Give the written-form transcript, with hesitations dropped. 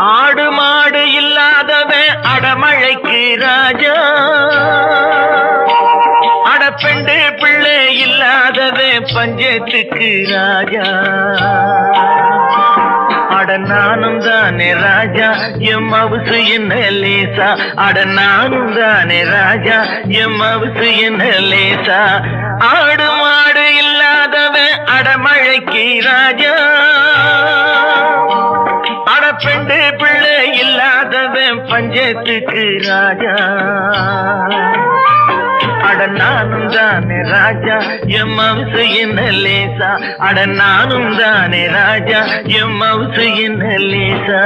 ஆடு மாடு இல்லாதவன் அடமழைக்கு ராஜா, அடப்பெண்டு பிள்ளை இல்லாதவன் பஞ்சத்துக்கு ராஜா. அட நானும் தானே ராஜா, எம் மவுசு என்ன லேசா. அட நானும் தானே ராஜா, எம் மவுசு என்ன லேசா. ஆடு மாடு இல்லாதவன் அடமழைக்கு ராஜா, அடப்பெண்டு பிள்ளை இல்லாதவன் பஞ்சத்துக்கு ராஜா. அட நானும் தானே ராஜா, எம் மவுசு என்ன லேசா. அட நானும் தானே ராஜா, எம் மவுசு என்ன லேசா.